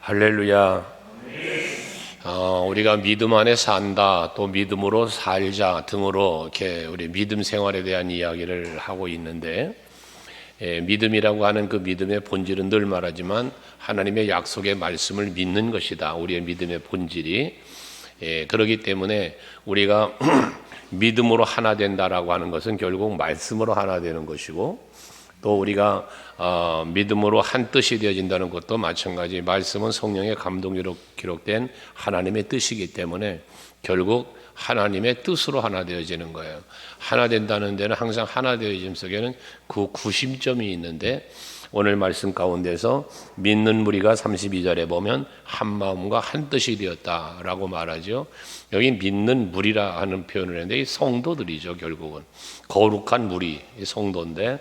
할렐루야. 우리가 믿음 안에 산다, 또 믿음으로 살자 등으로 이렇게 우리 믿음 생활에 대한 이야기를 하고 있는데, 믿음이라고 하는 그 믿음의 본질은 늘 말하지만 하나님의 약속의 말씀을 믿는 것이다. 우리의 믿음의 본질이. 그렇기 때문에 우리가 믿음으로 하나 된다라고 하는 것은 결국 말씀으로 하나 되는 것이고, 또 우리가 믿음으로 한 뜻이 되어진다는 것도 마찬가지. 말씀은 성령의 감동으로 기록된 하나님의 뜻이기 때문에 결국 하나님의 뜻으로 하나 되어지는 거예요. 하나 된다는 데는 항상 하나 되어짐 속에는 그 구심점이 있는데, 오늘 말씀 가운데서 믿는 무리가 32절에 보면 한 마음과 한 뜻이 되었다라고 말하죠. 여기 믿는 무리라 하는 표현을 했는데 이 성도들이죠. 결국은 거룩한 무리, 이 성도인데,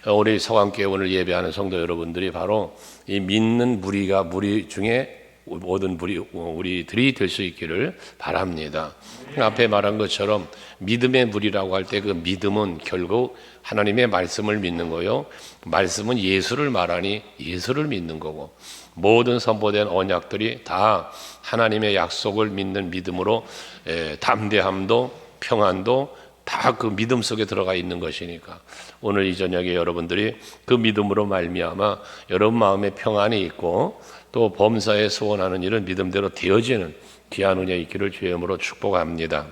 우리 서강교회 오늘 예배하는 성도 여러분들이 바로 이 믿는 무리가 무리 중에 모든 우리들이 될 수 있기를 바랍니다. 앞에 말한 것처럼 믿음의 무리라고 할 때 그 믿음은 결국 하나님의 말씀을 믿는 거요. 말씀은 예수를 말하니 예수를 믿는 거고, 모든 선포된 언약들이 다 하나님의 약속을 믿는 믿음으로 담대함도 평안도 다 그 믿음 속에 들어가 있는 것이니까, 오늘 이 저녁에 여러분들이 그 믿음으로 말미암아 여러분 마음에 평안이 있고 또 범사에 소원하는 일은 믿음대로 되어지는 귀한 은혜 있기를 주의 이름으로 축복합니다.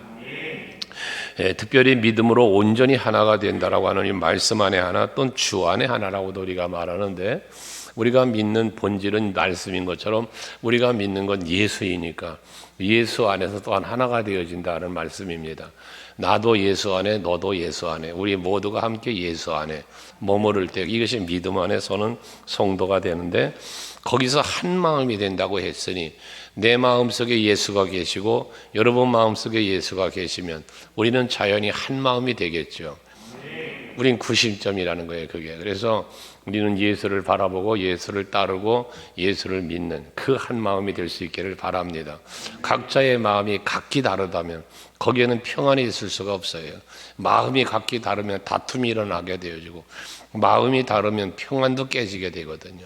특별히 믿음으로 온전히 하나가 된다라고 하는 이 말씀 안에 하나, 또는 주 안에 하나라고도 우리가 말하는데, 우리가 믿는 본질은 말씀인 것처럼 우리가 믿는 건 예수이니까 예수 안에서 또한 하나가 되어진다는 말씀입니다. 나도 예수 안에, 너도 예수 안에, 우리 모두가 함께 예수 안에 머무를 때 이것이 믿음 안에서는 성도가 되는데, 거기서 한 마음이 된다고 했으니 내 마음속에 예수가 계시고 여러분 마음속에 예수가 계시면 우리는 자연히 한 마음이 되겠죠. 우린 구심점이라는 거예요, 그게. 그래서 우리는 예수를 바라보고 예수를 따르고 예수를 믿는 그 한 마음이 될 수 있기를 바랍니다. 각자의 마음이 각기 다르다면 거기에는 평안이 있을 수가 없어요. 마음이 각기 다르면 다툼이 일어나게 되어지고, 마음이 다르면 평안도 깨지게 되거든요.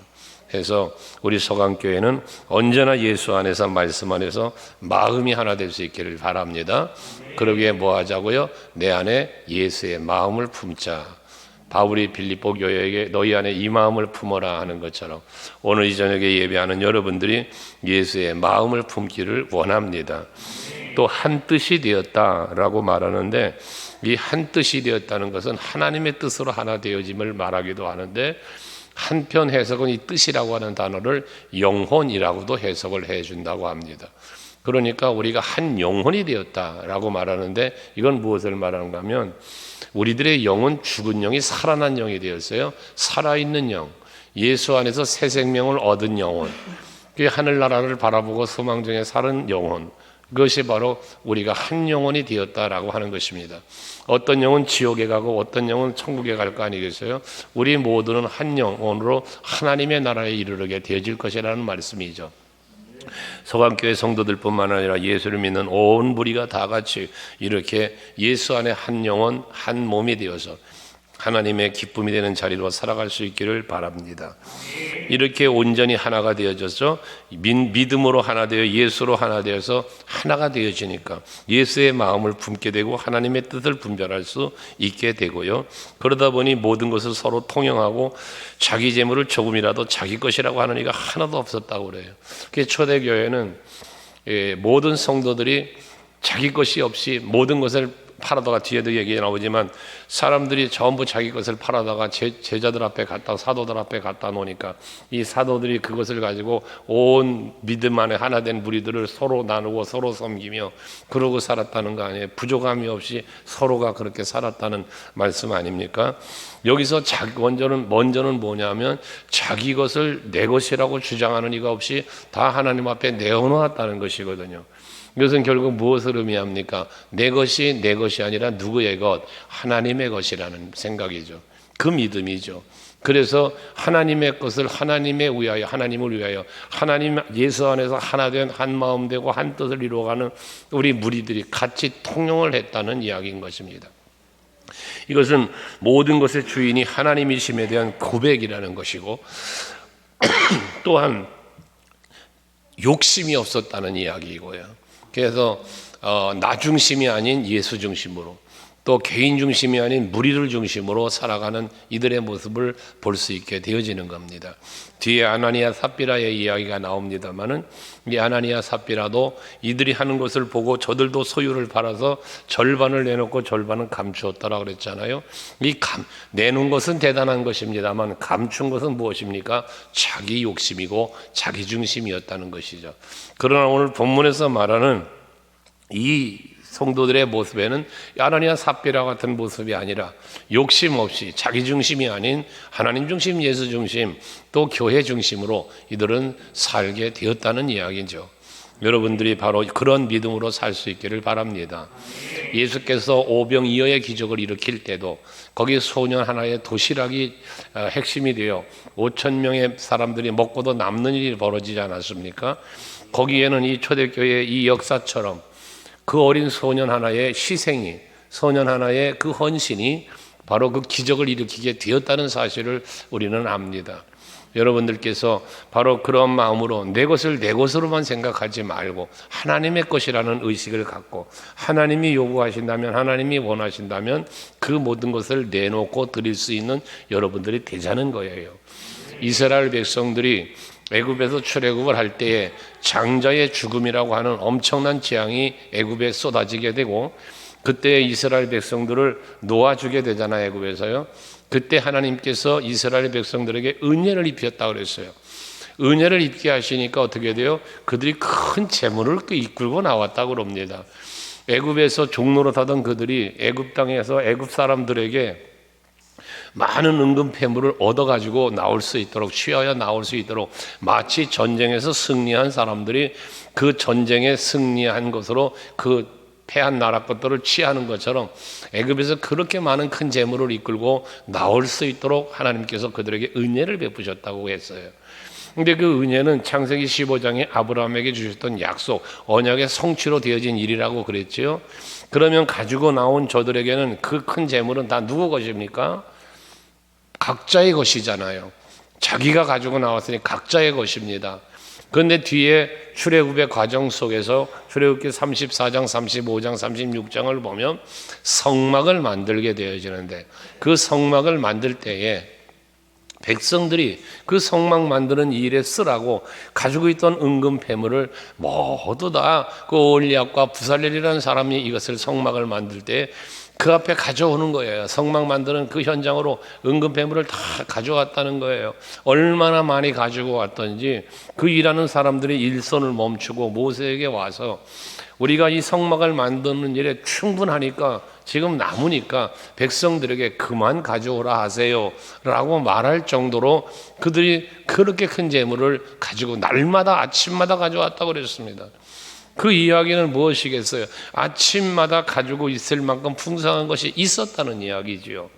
그래서 우리 서강교회는 언제나 예수 안에서, 말씀 안에서 마음이 하나 될 수 있기를 바랍니다. 그러기에 뭐 하자고요? 내 안에 예수의 마음을 품자. 바울이 빌립보 교회에게 너희 안에 이 마음을 품어라 하는 것처럼 오늘 이 저녁에 예배하는 여러분들이 예수의 마음을 품기를 원합니다. 또 한 뜻이 되었다라고 말하는데, 이 한 뜻이 되었다는 것은 하나님의 뜻으로 하나 되어짐을 말하기도 하는데, 한편 해석은 이 뜻이라고 하는 단어를 영혼이라고도 해석을 해준다고 합니다. 그러니까 우리가 한 영혼이 되었다라고 말하는데, 이건 무엇을 말하는가 하면 우리들의 영은 죽은 영이 살아난 영이 되었어요. 살아있는 영, 예수 안에서 새 생명을 얻은 영혼, 그 하늘나라를 바라보고 소망 중에 사는 영혼, 그것이 바로 우리가 한 영혼이 되었다라고 하는 것입니다. 어떤 영은 지옥에 가고 어떤 영은 천국에 갈 거 아니겠어요? 우리 모두는 한 영혼으로 하나님의 나라에 이르게 되어질 것이라는 말씀이죠. 서강교회 성도들뿐만 아니라 예수를 믿는 온 무리가 다 같이 이렇게 예수 안에 한 영혼, 한 몸이 되어서 하나님의 기쁨이 되는 자리로 살아갈 수 있기를 바랍니다. 이렇게 온전히 하나가 되어져서 믿음으로 하나 되어 예수로 하나 되어서 하나가 되어지니까 예수의 마음을 품게 되고 하나님의 뜻을 분별할 수 있게 되고요. 그러다 보니 모든 것을 서로 통용하고 자기 재물을 조금이라도 자기 것이라고 하는 이가 하나도 없었다고 그래요. 그게 초대교회는 모든 성도들이 자기 것이 없이 모든 것을 팔아다가, 뒤에도 얘기 나오지만 사람들이 전부 자기 것을 팔아다가 제자들 앞에 갖다, 사도들 앞에 갖다 놓으니까 이 사도들이 그것을 가지고 온 믿음 안에 하나 된 무리들을 서로 나누고 서로 섬기며 그러고 살았다는 거 아니에요. 부족함이 없이 서로가 그렇게 살았다는 말씀 아닙니까? 여기서 먼저는 뭐냐면 자기 것을 내 것이라고 주장하는 이가 없이 다 하나님 앞에 내어놓았다는 것이거든요. 이것은 결국 무엇을 의미합니까? 내 것이 내 것이 아니라 누구의 것? 하나님의 것이라는 생각이죠. 그 믿음이죠. 그래서 하나님의 것을 하나님을 위하여 하나님 예수 안에서 하나 된 한 마음 되고 한 뜻을 이루어가는 우리 무리들이 같이 통용을 했다는 이야기인 것입니다. 이것은 모든 것의 주인이 하나님이심에 대한 고백이라는 것이고, 또한 욕심이 없었다는 이야기이고요. 그래서 나 중심이 아닌 예수 중심으로, 또 개인 중심이 아닌 무리를 중심으로 살아가는 이들의 모습을 볼 수 있게 되어지는 겁니다. 뒤에 아나니아 삽비라의 이야기가 나옵니다마는 이 아나니아 삽비라도 이들이 하는 것을 보고 저들도 소유를 팔아서 절반을 내놓고 절반은 감추었다라 그랬잖아요. 내놓은 것은 대단한 것입니다만 감춘 것은 무엇입니까? 자기 욕심이고 자기 중심이었다는 것이죠. 그러나 오늘 본문에서 말하는 이 성도들의 모습에는 아나니아 삽비라 같은 모습이 아니라 욕심 없이 자기 중심이 아닌 하나님 중심, 예수 중심, 또 교회 중심으로 이들은 살게 되었다는 이야기죠. 여러분들이 바로 그런 믿음으로 살 수 있기를 바랍니다. 예수께서 오병이어의 기적을 일으킬 때도 거기 소년 하나의 도시락이 핵심이 되어 5천 명의 사람들이 먹고도 남는 일이 벌어지지 않았습니까? 거기에는 이 초대교회의 이 역사처럼 그 어린 소년 하나의 희생이, 소년 하나의 그 헌신이 바로 그 기적을 일으키게 되었다는 사실을 우리는 압니다. 여러분들께서 바로 그런 마음으로 내 것을 내 것으로만 생각하지 말고 하나님의 것이라는 의식을 갖고 하나님이 요구하신다면, 하나님이 원하신다면 그 모든 것을 내놓고 드릴 수 있는 여러분들이 되자는 거예요. 이스라엘 백성들이 애굽에서 출애굽을 할 때에 장자의 죽음이라고 하는 엄청난 재앙이 애굽에 쏟아지게 되고, 그때 이스라엘 백성들을 놓아주게 되잖아요. 애굽에서요. 그때 하나님께서 이스라엘 백성들에게 은혜를 입혔다고 그랬어요. 은혜를 입게 하시니까 어떻게 돼요? 그들이 큰 재물을 이끌고 나왔다고 그럽니다. 애굽에서 종로로 타던 그들이 애굽 땅에서 애굽 사람들에게 많은 은금 폐물을 얻어가지고 나올 수 있도록, 취하여 나올 수 있도록, 마치 전쟁에서 승리한 사람들이 그 전쟁에 승리한 것으로 그 패한 나라 것들을 취하는 것처럼 애굽에서 그렇게 많은 큰 재물을 이끌고 나올 수 있도록 하나님께서 그들에게 은혜를 베푸셨다고 했어요. 근데 그 은혜는 창세기 15장에 아브라함에게 주셨던 약속, 언약의 성취로 되어진 일이라고 그랬죠. 그러면 가지고 나온 저들에게는 그 큰 재물은 다 누구 것입니까? 각자의 것이잖아요. 자기가 가지고 나왔으니 각자의 것입니다. 그런데 뒤에 출애굽의 과정 속에서 출애굽기 34장, 35장, 36장을 보면 성막을 만들게 되어지는데, 그 성막을 만들 때에 백성들이 그 성막 만드는 일에 쓰라고 가지고 있던 은금 폐물을 모두 다 그 올리압과 부살렐이라는 사람이 이것을 성막을 만들 때 그 앞에 가져오는 거예요. 성막 만드는 그 현장으로 은금 폐물을 다 가져왔다는 거예요. 얼마나 많이 가지고 왔던지 그 일하는 사람들이 일손을 멈추고 모세에게 와서 우리가 이 성막을 만드는 일에 충분하니까, 지금 남으니까 백성들에게 그만 가져오라 하세요 라고 말할 정도로 그들이 그렇게 큰 재물을 가지고 날마다 아침마다 가져왔다고 그랬습니다. 그 이야기는 무엇이겠어요? 아침마다 가지고 있을 만큼 풍성한 것이 있었다는 이야기지요.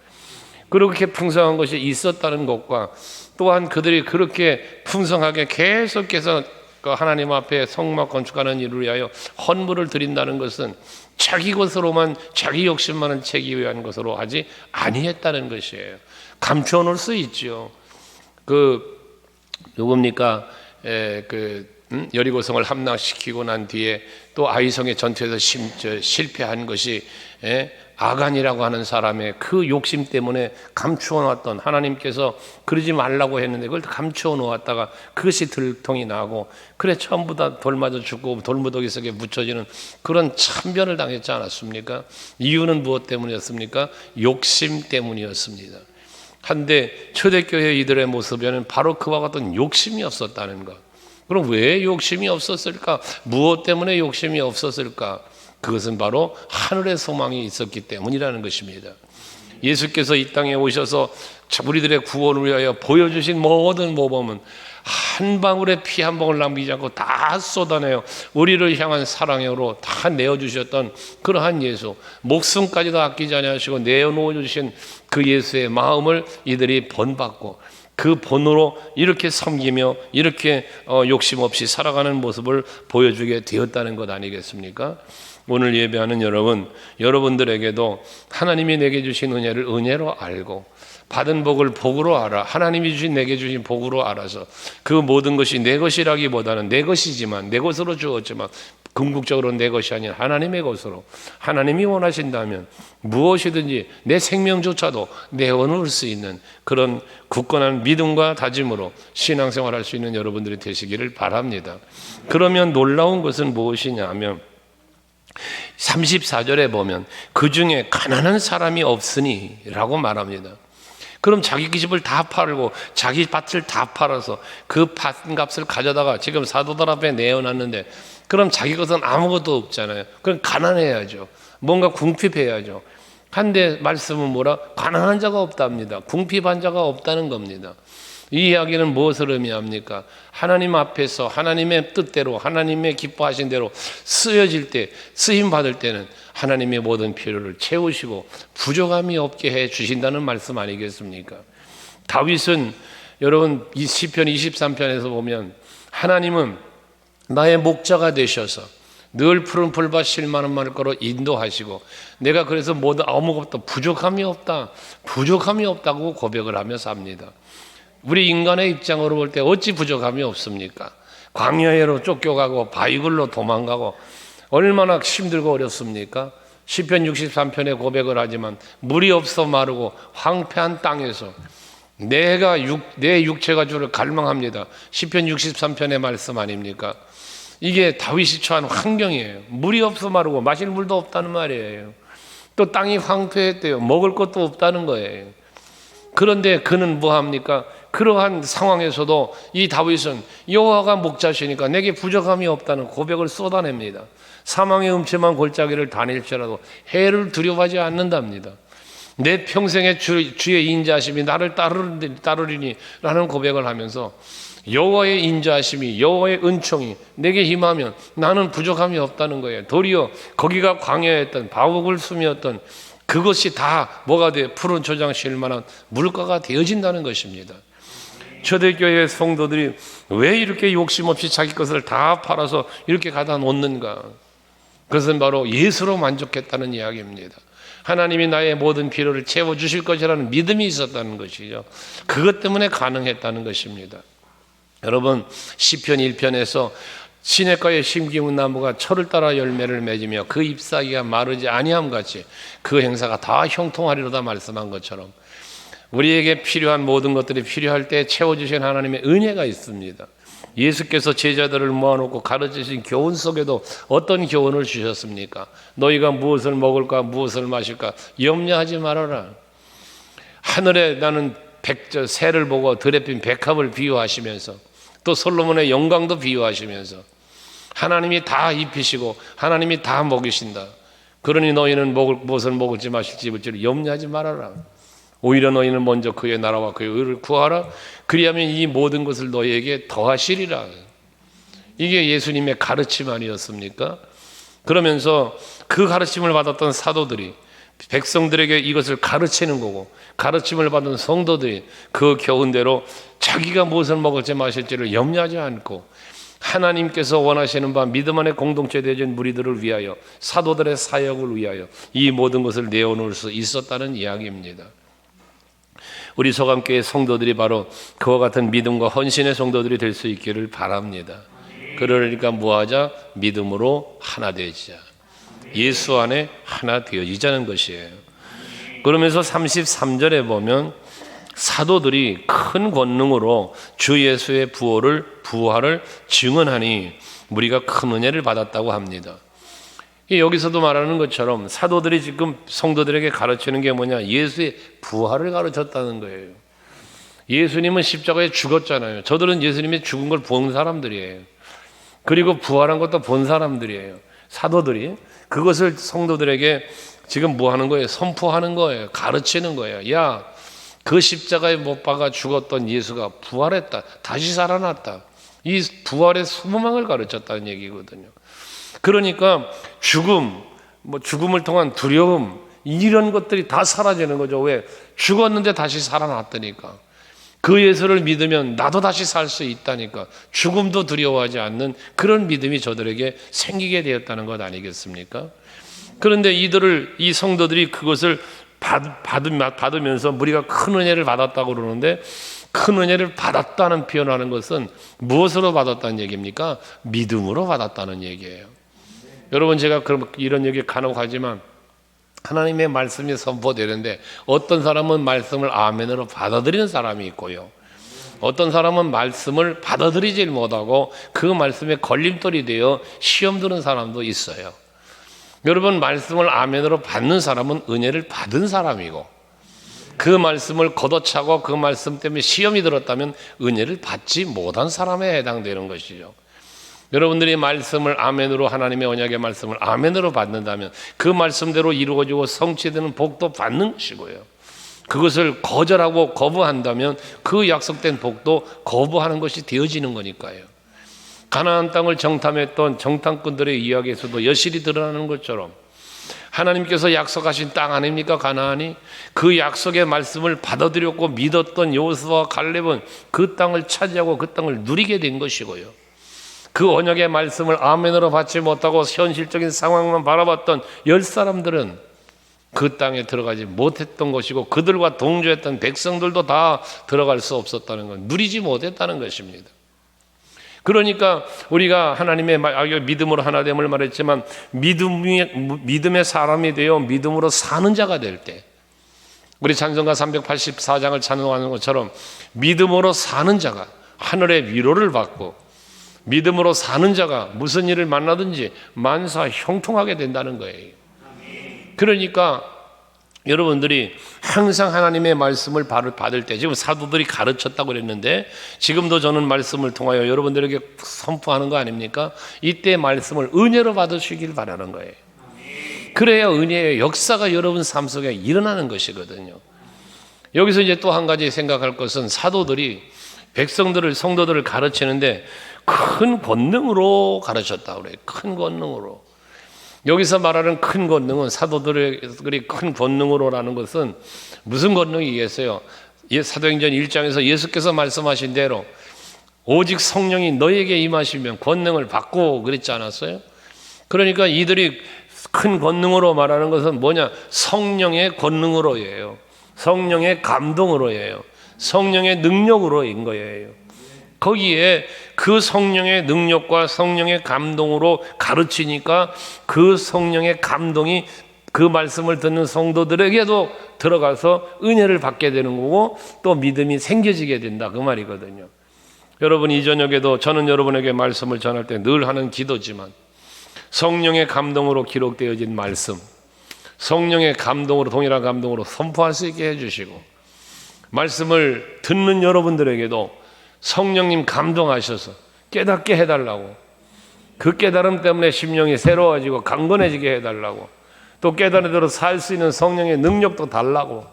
그렇게 풍성한 것이 있었다는 것과 또한 그들이 그렇게 풍성하게 계속해서 하나님 앞에 성막 건축하는 일을 위하여 헌물을 드린다는 것은 자기 것으로만, 자기 욕심만을 채기 위한 것으로 하지 아니했다는 것이에요. 감추어 놓을 수 있죠. 누굽니까? 여리고성을 함락시키고 난 뒤에 또 아이성의 전투에서 실패한 것이 아간이라고 하는 사람의 그 욕심 때문에 감추어 놨던, 하나님께서 그러지 말라고 했는데 그걸 감추어 놓았다가 그것이 들통이 나고, 그래 전부 다 돌 맞아 죽고 돌무더기 속에 묻혀지는 그런 참변을 당했지 않았습니까? 이유는 무엇 때문이었습니까? 욕심 때문이었습니다. 한데 초대교회 이들의 모습에는 바로 그와 같은 욕심이 없었다는 것. 그럼 왜 욕심이 없었을까? 무엇 때문에 욕심이 없었을까? 그것은 바로 하늘의 소망이 있었기 때문이라는 것입니다. 예수께서 이 땅에 오셔서 우리들의 구원을 위하여 보여주신 모든 모범은 한 방울의 피 한 방울 남기지 않고 다 쏟아내어 우리를 향한 사랑으로 다 내어주셨던 그러한 예수, 목숨까지도 아끼지 아니하시고 내어놓아 주신 그 예수의 마음을 이들이 본받고 그 본으로 이렇게 섬기며 이렇게 욕심 없이 살아가는 모습을 보여주게 되었다는 것 아니겠습니까? 오늘 예배하는 여러분들에게도 하나님이 내게 주신 은혜를 은혜로 알고 받은 복을 복으로 알아, 하나님이 내게 주신 복으로 알아서 그 모든 것이 내 것이라기보다는 내 것이지만, 내 것으로 주었지만 궁극적으로 내 것이 아닌 하나님의 것으로, 하나님이 원하신다면 무엇이든지 내 생명조차도 내어놓을 수 있는 그런 굳건한 믿음과 다짐으로 신앙생활할 수 있는 여러분들이 되시기를 바랍니다. 그러면 놀라운 것은 무엇이냐 하면 34절에 보면 그 중에 가난한 사람이 없으니 라고 말합니다. 그럼 자기 집을 다 팔고 자기 밭을 다 팔아서 그 밭값을 가져다가 지금 사도들 앞에 내어놨는데, 그럼 자기 것은 아무것도 없잖아요. 그럼 가난해야죠. 뭔가 궁핍해야죠. 한데 말씀은 뭐라? 가난한 자가 없답니다. 궁핍한 자가 없다는 겁니다. 이 이야기는 무엇을 의미합니까? 하나님 앞에서 하나님의 뜻대로, 하나님의 기뻐하신 대로 쓰여질 때, 쓰임 받을 때는 하나님의 모든 필요를 채우시고 부족함이 없게 해 주신다는 말씀 아니겠습니까? 다윗은 여러분 이 시편 23편에서 보면 하나님은 나의 목자가 되셔서 늘 푸른 풀밭 쉴만한 말거로 인도하시고, 내가 그래서 모두 아무것도 부족함이 없다고 고백을 하며 삽니다. 우리 인간의 입장으로 볼 때 어찌 부족함이 없습니까? 광야로 쫓겨가고 바위굴로 도망가고 얼마나 힘들고 어렵습니까? 시편 63편에 고백을 하지만 물이 없어 마르고 황폐한 땅에서 내 육체가 주를 갈망합니다. 시편 63편의 말씀 아닙니까? 이게 다윗이 처한 환경이에요. 물이 없어 마르고 마실 물도 없다는 말이에요. 또 땅이 황폐했대요. 먹을 것도 없다는 거예요. 그런데 그는 뭐합니까? 그러한 상황에서도 이 다윗은 여호와가 목자시니까 내게 부족함이 없다는 고백을 쏟아냅니다. 사망의 음침한 골짜기를 다닐지라도 해를 두려워하지 않는답니다. 내 평생의 주의 인자하심이 나를 따르리니 라는 고백을 하면서 여호와의 인자하심이, 여호와의 은총이 내게 임하면 나는 부족함이 없다는 거예요. 도리어 거기가 광야였던 바옥을 숨이었던 그것이 다 뭐가 돼? 푸른 초장 쉴 만한 물가가 되어진다는 것입니다. 초대교회 성도들이 왜 이렇게 욕심 없이 자기 것을 다 팔아서 이렇게 갖다 놓는가? 그것은 바로 예수로 만족했다는 이야기입니다. 하나님이 나의 모든 필요를 채워주실 것이라는 믿음이 있었다는 것이죠. 그것 때문에 가능했다는 것입니다. 여러분, 시편 1편에서 시냇가에 심기운 나무가 철을 따라 열매를 맺으며 그 잎사귀가 마르지 아니함 같이 그 행사가 다 형통하리로다 말씀한 것처럼 우리에게 필요한 모든 것들이 필요할 때 채워주신 하나님의 은혜가 있습니다. 예수께서 제자들을 모아놓고 가르치신 교훈 속에도 어떤 교훈을 주셨습니까? 너희가 무엇을 먹을까 무엇을 마실까 염려하지 말아라. 하늘에 나는 새를 보고 들에 핀 백합을 비유하시면서 또 솔로몬의 영광도 비유하시면서 하나님이 다 입히시고 하나님이 다 먹이신다. 그러니 너희는 무엇을 먹을지 마실지 입을지 염려하지 말아라. 오히려 너희는 먼저 그의 나라와 그의 의를 구하라. 그리하면 이 모든 것을 너희에게 더하시리라. 이게 예수님의 가르침 아니었습니까? 그러면서 그 가르침을 받았던 사도들이 백성들에게 이것을 가르치는 거고, 가르침을 받은 성도들이 그 교훈대로 자기가 무엇을 먹을지 마실지를 염려하지 않고 하나님께서 원하시는 바 믿음 안에 공동체 되어진 무리들을 위하여, 사도들의 사역을 위하여 이 모든 것을 내어놓을 수 있었다는 이야기입니다. 우리 소감교회 성도들이 바로 그와 같은 믿음과 헌신의 성도들이 될 수 있기를 바랍니다. 그러니까 뭐하자? 믿음으로 하나 되자. 예수 안에 하나 되어지자는 것이에요. 그러면서 33절에 보면 사도들이 큰 권능으로 주 예수의 부활을 증언하니 무리가 큰 은혜를 받았다고 합니다. 여기서도 말하는 것처럼 사도들이 지금 성도들에게 가르치는 게 뭐냐? 예수의 부활을 가르쳤다는 거예요. 예수님은 십자가에 죽었잖아요. 저들은 예수님의 죽은 걸 본 사람들이에요. 그리고 부활한 것도 본 사람들이에요. 사도들이 그것을 성도들에게 지금 뭐 하는 거예요? 선포하는 거예요. 가르치는 거예요. 야, 그 십자가에 못 박아 죽었던 예수가 부활했다. 다시 살아났다. 이 부활의 소망을 가르쳤다는 얘기거든요. 그러니까 죽음을 통한 두려움, 이런 것들이 다 사라지는 거죠. 왜? 죽었는데 다시 살아났다니까. 그 예수를 믿으면 나도 다시 살 수 있다니까 죽음도 두려워하지 않는 그런 믿음이 저들에게 생기게 되었다는 것 아니겠습니까? 그런데 이 성도들이 그것을 받으면서 우리가 큰 은혜를 받았다고 그러는데, 큰 은혜를 받았다는 표현하는 것은 무엇으로 받았다는 얘기입니까? 믿음으로 받았다는 얘기예요. 여러분, 제가 이런 얘기 간혹 하지만 하나님의 말씀이 선포되는데 어떤 사람은 말씀을 아멘으로 받아들이는 사람이 있고요, 어떤 사람은 말씀을 받아들이질 못하고 그 말씀에 걸림돌이 되어 시험 드는 사람도 있어요. 여러분, 말씀을 아멘으로 받는 사람은 은혜를 받은 사람이고, 그 말씀을 걷어차고 그 말씀 때문에 시험이 들었다면 은혜를 받지 못한 사람에 해당되는 것이죠. 여러분들이 말씀을 아멘으로, 하나님의 언약의 말씀을 아멘으로 받는다면 그 말씀대로 이루어지고 성취되는 복도 받는 것이고요, 그것을 거절하고 거부한다면 그 약속된 복도 거부하는 것이 되어지는 거니까요. 가나안 땅을 정탐했던 정탐꾼들의 이야기에서도 여실히 드러나는 것처럼 하나님께서 약속하신 땅 아닙니까? 가나안이. 그 약속의 말씀을 받아들였고 믿었던 여호수아와 갈렙은 그 땅을 차지하고 그 땅을 누리게 된 것이고요, 그 언약의 말씀을 아멘으로 받지 못하고 현실적인 상황만 바라봤던 10사람들은 그 땅에 들어가지 못했던 것이고, 그들과 동조했던 백성들도 다 들어갈 수 없었다는 것, 누리지 못했다는 것입니다. 그러니까 우리가 하나님의 믿음으로 하나됨을 말했지만, 믿음의 사람이 되어 믿음으로 사는 자가 될 때, 우리 찬송가 384장을 찬송하는 것처럼 믿음으로 사는 자가 하늘의 위로를 받고, 믿음으로 사는 자가 무슨 일을 만나든지 만사 형통하게 된다는 거예요. 그러니까 여러분들이 항상 하나님의 말씀을 받을 때, 지금 사도들이 가르쳤다고 그랬는데 지금도 저는 말씀을 통하여 여러분들에게 선포하는 거 아닙니까? 이때 말씀을 은혜로 받으시길 바라는 거예요. 그래야 은혜의 역사가 여러분 삶 속에 일어나는 것이거든요. 여기서 이제 또 한 가지 생각할 것은, 사도들이 백성들을, 성도들을 가르치는데 큰 권능으로 가르쳤다고 그래요. 큰 권능으로. 여기서 말하는 큰 권능은, 사도들이 큰 권능으로라는 것은 무슨 권능이겠어요? 사도행전 1장에서 예수께서 말씀하신 대로 오직 성령이 너에게 임하시면 권능을 받고 그랬지 않았어요? 그러니까 이들이 큰 권능으로 말하는 것은 뭐냐? 성령의 권능으로예요. 성령의 감동으로예요. 성령의 능력으로인 거예요. 거기에 그 성령의 능력과 성령의 감동으로 가르치니까 그 성령의 감동이 그 말씀을 듣는 성도들에게도 들어가서 은혜를 받게 되는 거고, 또 믿음이 생겨지게 된다, 그 말이거든요. 여러분, 이 저녁에도 저는 여러분에게 말씀을 전할 때 늘 하는 기도지만, 성령의 감동으로 기록되어진 말씀, 성령의 감동으로, 동일한 감동으로 선포할 수 있게 해주시고, 말씀을 듣는 여러분들에게도 성령님 감동하셔서 깨닫게 해달라고, 그 깨달음 때문에 심령이 새로워지고 강건해지게 해달라고, 또 깨달은 대로 살 수 있는 성령의 능력도 달라고,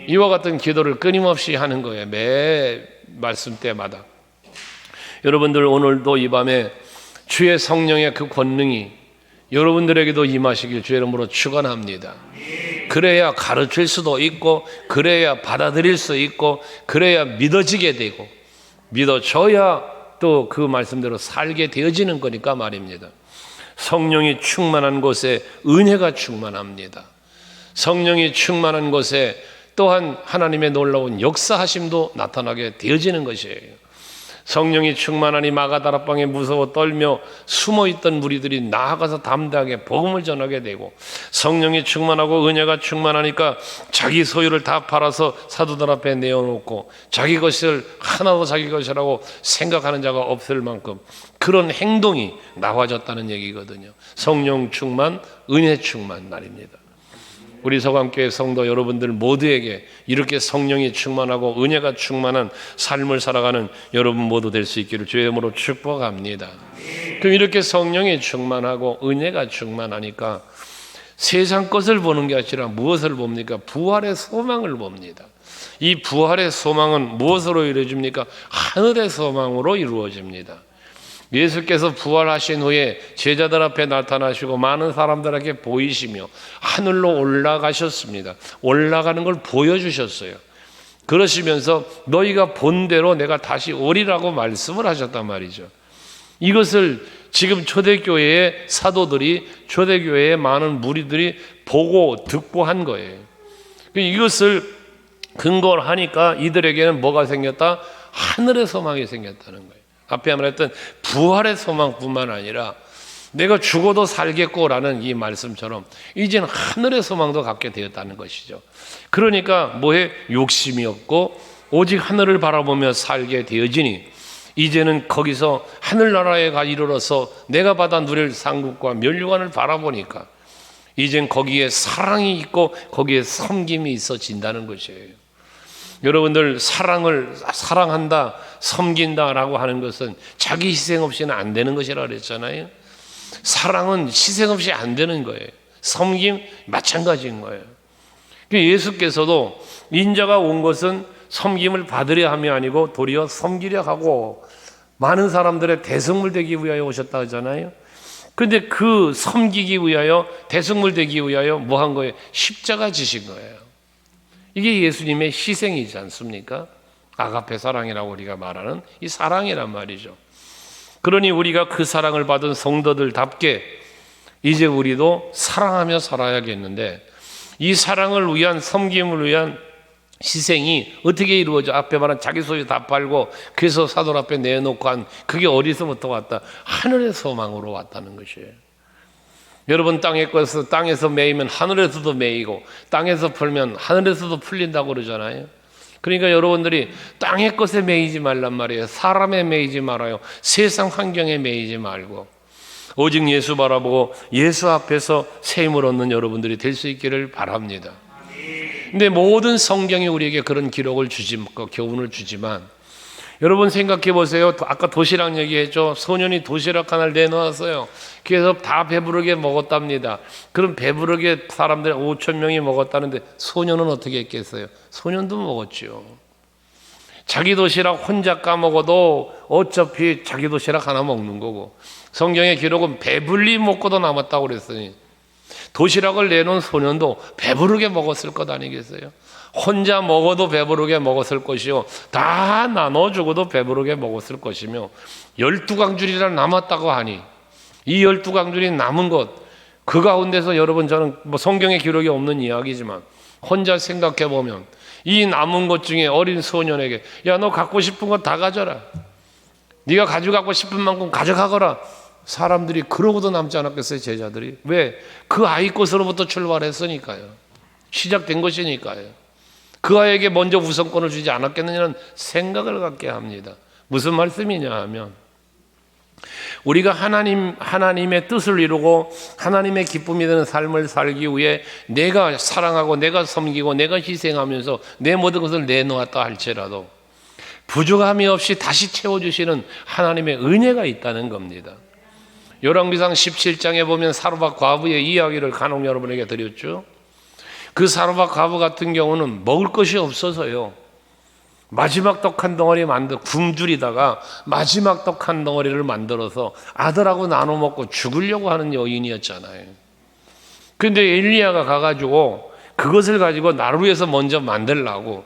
이와 같은 기도를 끊임없이 하는 거예요, 매 말씀 때마다. 여러분들, 오늘도 이 밤에 주의 성령의 그 권능이 여러분들에게도 임하시길 주의 이름으로 축원합니다. 그래야 가르칠 수도 있고, 그래야 받아들일 수 있고, 그래야 믿어지게 되고, 믿어져야 또 그 말씀대로 살게 되어지는 거니까 말입니다. 성령이 충만한 곳에 은혜가 충만합니다. 성령이 충만한 곳에 또한 하나님의 놀라운 역사하심도 나타나게 되어지는 것이에요. 성령이 충만하니 마가다락방에 무서워 떨며 숨어있던 무리들이 나아가서 담대하게 복음을 전하게 되고, 성령이 충만하고 은혜가 충만하니까 자기 소유를 다 팔아서 사도들 앞에 내어놓고 자기 것을 하나도 자기 것이라고 생각하는 자가 없을 만큼 그런 행동이 나와졌다는 얘기거든요. 성령 충만, 은혜 충만 날입니다. 우리 서강교회 성도 여러분들 모두에게 이렇게 성령이 충만하고 은혜가 충만한 삶을 살아가는 여러분 모두 될 수 있기를 주의 이름으로 축복합니다. 그럼 이렇게 성령이 충만하고 은혜가 충만하니까 세상 것을 보는 게 아니라 무엇을 봅니까? 부활의 소망을 봅니다. 이 부활의 소망은 무엇으로 이루어집니까? 하늘의 소망으로 이루어집니다. 예수께서 부활하신 후에 제자들 앞에 나타나시고 많은 사람들에게 보이시며 하늘로 올라가셨습니다. 올라가는 걸 보여주셨어요. 그러시면서 너희가 본대로 내가 다시 오리라고 말씀을 하셨단 말이죠. 이것을 지금 초대교회의 사도들이, 초대교회의 많은 무리들이 보고 듣고 한 거예요. 이것을 근거로 하니까 이들에게는 뭐가 생겼다? 하늘의 소망이 생겼다는 거예요. 앞에 말했던 부활의 소망뿐만 아니라 내가 죽어도 살겠고라는 이 말씀처럼 이제는 하늘의 소망도 갖게 되었다는 것이죠. 그러니까 뭐에 욕심이 없고 오직 하늘을 바라보며 살게 되어지니 이제는 거기서 하늘나라에 이르러서 내가 받아 누릴 상급과 면류관을 바라보니까 이젠 거기에 사랑이 있고 거기에 섬김이 있어진다는 것이에요. 여러분들, 사랑을 사랑한다, 섬긴다라고 하는 것은 자기 희생 없이는 안 되는 것이라 그랬잖아요. 사랑은 희생 없이 안 되는 거예요. 섬김 마찬가지인 거예요. 예수께서도 인자가 온 것은 섬김을 받으려 함이 아니고 도리어 섬기려 하고 많은 사람들의 대성물 되기 위하여 오셨다 하잖아요. 그런데 그 섬기기 위하여, 대성물 되기 위하여 뭐 한 거예요? 십자가 지신 거예요. 이게 예수님의 희생이지 않습니까? 아가페 사랑이라고 우리가 말하는 이 사랑이란 말이죠. 그러니 우리가 그 사랑을 받은 성도들답게 이제 우리도 사랑하며 살아야겠는데, 이 사랑을 위한, 섬김을 위한 희생이 어떻게 이루어져? 앞에 말한 자기 소유 다 팔고 그래서 사도 앞에 내놓고 한, 그게 어디서부터 왔다? 하늘의 소망으로 왔다는 것이에요. 여러분, 땅에서 매이면 하늘에서도 매이고 땅에서 풀면 하늘에서도 풀린다고 그러잖아요. 그러니까 여러분들이 땅의 것에 매이지 말란 말이에요. 사람에 매이지 말아요. 세상 환경에 매이지 말고 오직 예수 바라보고 예수 앞에서 새 힘을 얻는 여러분들이 될 수 있기를 바랍니다. 근데 모든 성경이 우리에게 그런 기록을 교훈을 주지만, 여러분 생각해 보세요. 아까 도시락 얘기했죠. 소년이 도시락 하나를 내놓았어요. 그래서 다 배부르게 먹었답니다. 그럼 배부르게 사람들 5천 명이 먹었다는데 소년은 어떻게 했겠어요? 소년도 먹었죠. 자기 도시락 혼자 까먹어도 어차피 자기 도시락 하나 먹는 거고, 성경의 기록은 배불리 먹고도 남았다고 그랬으니 도시락을 내놓은 소년도 배부르게 먹었을 것 아니겠어요? 혼자 먹어도 배부르게 먹었을 것이요, 다 나눠주고도 배부르게 먹었을 것이며, 12강줄이나 남았다고 하니 이 12강줄이 남은 것, 그 가운데서 여러분, 저는 뭐 성경에 기록이 없는 이야기지만 혼자 생각해 보면 이 남은 것 중에 어린 소년에게, 야, 너 갖고 싶은 거 다 가져라, 네가 가져가고 싶은 만큼 가져가거라. 사람들이 그러고도 남지 않았겠어요? 제자들이. 왜? 그 아이 것으로부터 출발했으니까요. 시작된 것이니까요. 그 아이에게 먼저 우선권을 주지 않았겠느냐는 생각을 갖게 합니다. 무슨 말씀이냐 하면, 우리가 하나님의 뜻을 이루고 하나님의 기쁨이 되는 삶을 살기 위해 내가 사랑하고 내가 섬기고 내가 희생하면서 내 모든 것을 내놓았다 할지라도 부족함이 없이 다시 채워주시는 하나님의 은혜가 있다는 겁니다. 열왕기상 17장에 보면 사르밧 과부의 이야기를 간혹 여러분에게 드렸죠. 그 사르밧 과부 같은 경우는 먹을 것이 없어서요, 마지막 떡 한 덩어리 굶주리다가 마지막 떡 한 덩어리를 만들어서 아들하고 나눠 먹고 죽으려고 하는 여인이었잖아요. 그런데 엘리야가 가가지고 그것을 가지고 나를 위해서 먼저 만들라고,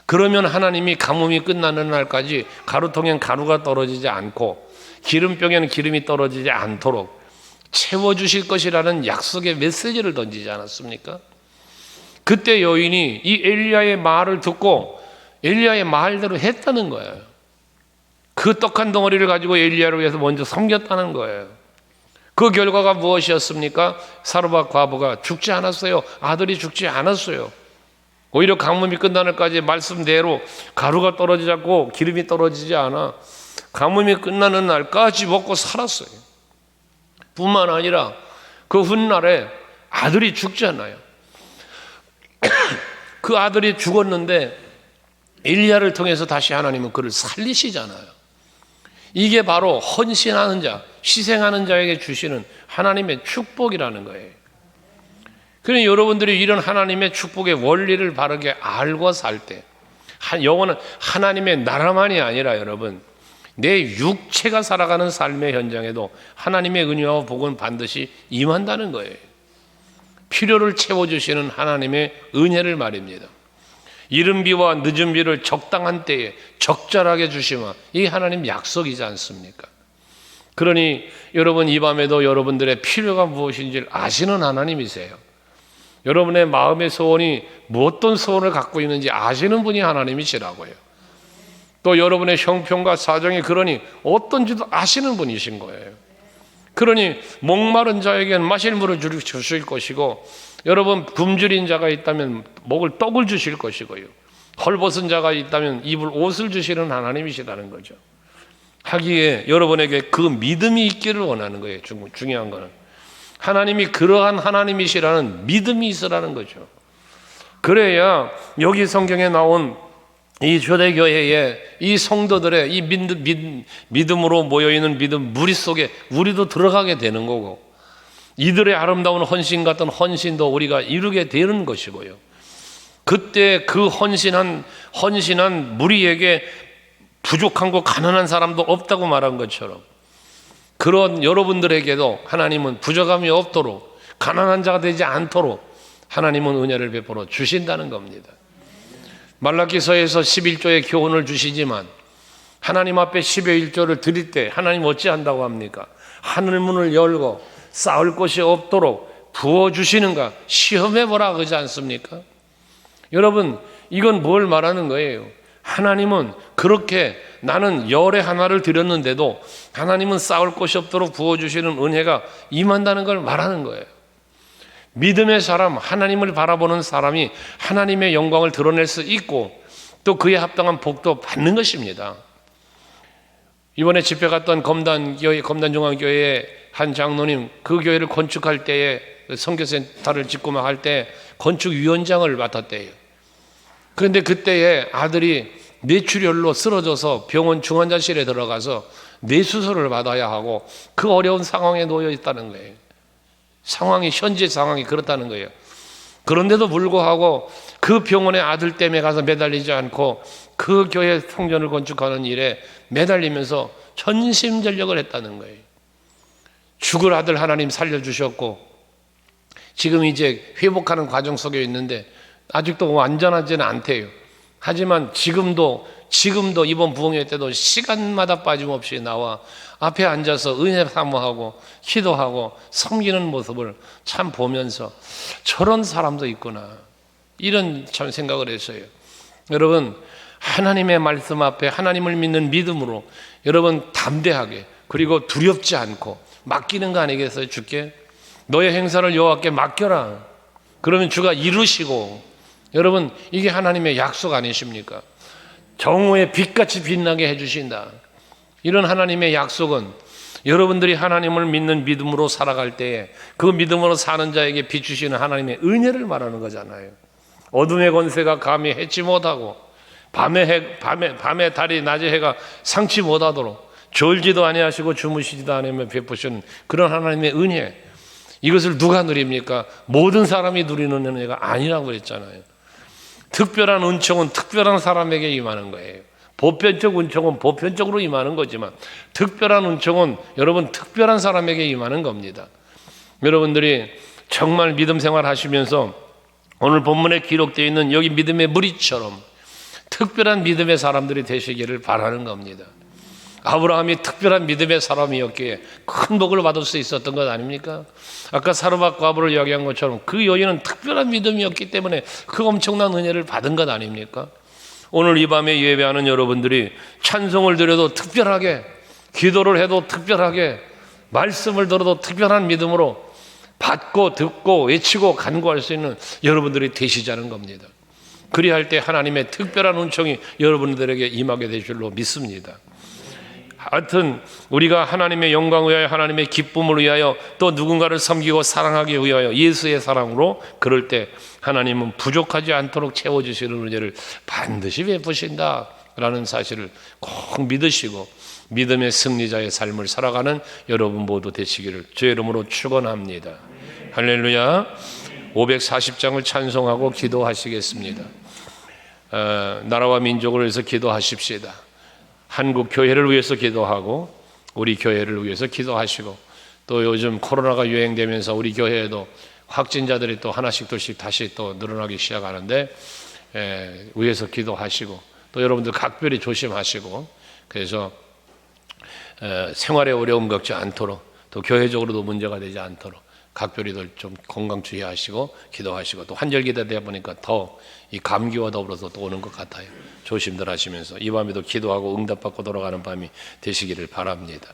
그러면 하나님이 가뭄이 끝나는 날까지 가루통엔 가루가 떨어지지 않고 기름병에는 기름이 떨어지지 않도록 채워주실 것이라는 약속의 메시지를 던지지 않았습니까? 그때 여인이 이 엘리야의 말을 듣고 엘리야의 말대로 했다는 거예요. 그 떡 한 덩어리를 가지고 엘리야를 위해서 먼저 섬겼다는 거예요. 그 결과가 무엇이었습니까? 사르밧 과부가 죽지 않았어요. 아들이 죽지 않았어요. 오히려 가뭄이 끝나는 날까지 말씀대로 가루가 떨어지지 않고 기름이 떨어지지 않아 가뭄이 끝나는 날까지 먹고 살았어요. 뿐만 아니라 그 훗날에 아들이 죽잖아요. 그 아들이 죽었는데 엘리야를 통해서 다시 하나님은 그를 살리시잖아요. 이게 바로 헌신하는 자, 희생하는 자에게 주시는 하나님의 축복이라는 거예요. 그러니 여러분들이 이런 하나님의 축복의 원리를 바르게 알고 살 때, 영혼은 하나님의 나라만이 아니라 여러분, 내 육체가 살아가는 삶의 현장에도 하나님의 은혜와 복은 반드시 임한다는 거예요. 필요를 채워주시는 하나님의 은혜를 말입니다. 이른 비와 늦은 비를 적당한 때에 적절하게 주시마. 이 하나님 약속이지 않습니까? 그러니 여러분, 이 밤에도 여러분들의 필요가 무엇인지를 아시는 하나님이세요. 여러분의 마음의 소원이 어떤 소원을 갖고 있는지 아시는 분이 하나님이시라고요. 또 여러분의 형편과 사정이 그러니 어떤지도 아시는 분이신 거예요. 그러니 목마른 자에게는 마실 물을 주실 것이고, 여러분 굶주린 자가 있다면 먹을 떡을 주실 것이고요, 헐벗은 자가 있다면 입을 옷을 주시는 하나님이시라는 거죠. 하기에 여러분에게 그 믿음이 있기를 원하는 거예요. 중요한 거는 하나님이 그러한 하나님이시라는 믿음이 있으라는 거죠. 그래야 여기 성경에 나온 이 초대교회의 이 성도들의 이 믿음으로 모여있는 믿음 무리 속에 우리도 들어가게 되는 거고, 이들의 아름다운 헌신 같은 헌신도 우리가 이루게 되는 것이고요, 그때 그 헌신한 무리에게 부족한 거 가난한 사람도 없다고 말한 것처럼, 그런 여러분들에게도 하나님은 부족함이 없도록, 가난한 자가 되지 않도록 하나님은 은혜를 베풀어 주신다는 겁니다. 말라기서에서 11조의 교훈을 주시지만 하나님 앞에 10의 1조를 드릴 때 하나님 어찌한다고 합니까? 하늘문을 열고 쌓을 곳이 없도록 부어주시는가 시험해보라 그러지 않습니까? 여러분, 이건 뭘 말하는 거예요? 하나님은 그렇게 나는 열의 하나를 드렸는데도 하나님은 쌓을 곳이 없도록 부어주시는 은혜가 임한다는 걸 말하는 거예요. 믿음의 사람, 하나님을 바라보는 사람이 하나님의 영광을 드러낼 수 있고 또 그에 합당한 복도 받는 것입니다. 이번에 집회 갔던 검단중앙교회의 한 장로님, 그 교회를 건축할 때에 선교센터를 짓고 막 할 때 건축위원장을 맡았대요. 그런데 그때에 아들이 뇌출혈로 쓰러져서 병원 중환자실에 들어가서 뇌수술을 받아야 하고 그 어려운 상황에 놓여 있다는 거예요. 현재 상황이 그렇다는 거예요. 그런데도 불구하고 그 병원에 아들 때문에 가서 매달리지 않고 그 교회 성전을 건축하는 일에 매달리면서 전심전력을 했다는 거예요. 죽을 아들 하나님 살려주셨고 지금 이제 회복하는 과정 속에 있는데 아직도 완전하지는 않대요. 하지만 지금도 이번 부흥회 때도 시간마다 빠짐없이 나와 앞에 앉아서 은혜 사모하고 기도하고 섬기는 모습을 참 보면서 저런 사람도 있구나, 이런 참 생각을 했어요. 여러분, 하나님의 말씀 앞에 하나님을 믿는 믿음으로 여러분 담대하게, 그리고 두렵지 않고 맡기는 거 아니겠어요? 주께 너의 행사를 여호와께 맡겨라. 그러면 주가 이루시고, 여러분 이게 하나님의 약속 아니십니까? 정오의 빛같이 빛나게 해주신다. 이런 하나님의 약속은 여러분들이 하나님을 믿는 믿음으로 살아갈 때에 그 믿음으로 사는 자에게 비추시는 하나님의 은혜를 말하는 거잖아요. 어둠의 권세가 감히 해치 못하고 밤에 달이 낮에 해가 상치 못하도록 졸지도 아니하시고 주무시지도 않으며 베푸시는 그런 하나님의 은혜, 이것을 누가 누립니까? 모든 사람이 누리는 은혜가 아니라고 그랬잖아요. 특별한 은총은 특별한 사람에게 임하는 거예요. 보편적 은총은 보편적으로 임하는 거지만 특별한 은총은 여러분 특별한 사람에게 임하는 겁니다. 여러분들이 정말 믿음 생활 하시면서 오늘 본문에 기록되어 있는 여기 믿음의 무리처럼 특별한 믿음의 사람들이 되시기를 바라는 겁니다. 아브라함이 특별한 믿음의 사람이었기에 큰 복을 받을 수 있었던 것 아닙니까? 아까 사르밧 과부를 이야기한 것처럼 그 여인은 특별한 믿음이었기 때문에 그 엄청난 은혜를 받은 것 아닙니까? 오늘 이 밤에 예배하는 여러분들이 찬송을 드려도 특별하게, 기도를 해도 특별하게, 말씀을 들어도 특별한 믿음으로 받고 듣고 외치고 간구할 수 있는 여러분들이 되시자는 겁니다. 그리할 때 하나님의 특별한 은총이 여러분들에게 임하게 될 줄로 믿습니다. 하여튼 우리가 하나님의 영광을 위하여, 하나님의 기쁨을 위하여, 또 누군가를 섬기고 사랑하기 위하여 예수의 사랑으로 그럴 때 하나님은 부족하지 않도록 채워주시는 은혜를 반드시 베푸신다라는 사실을 꼭 믿으시고 믿음의 승리자의 삶을 살아가는 여러분 모두 되시기를 주의 이름으로 축원합니다. 할렐루야. 540장을 찬송하고 기도하시겠습니다. 나라와 민족을 위해서 기도하십시다. 한국 교회를 위해서 기도하고 우리 교회를 위해서 기도하시고, 또 요즘 코로나가 유행되면서 우리 교회에도 확진자들이 또 하나씩 둘씩 다시 또 늘어나기 시작하는데 위해서 기도하시고 또 여러분들 각별히 조심하시고 그래서 생활에 어려움 겪지 않도록 또 교회적으로도 문제가 되지 않도록 각별히들 좀 건강 주의하시고 기도하시고 또 환절기다 되다 보니까 더 이 감기와 더불어서 또 오는 것 같아요. 조심들 하시면서 이 밤에도 기도하고 응답받고 돌아가는 밤이 되시기를 바랍니다.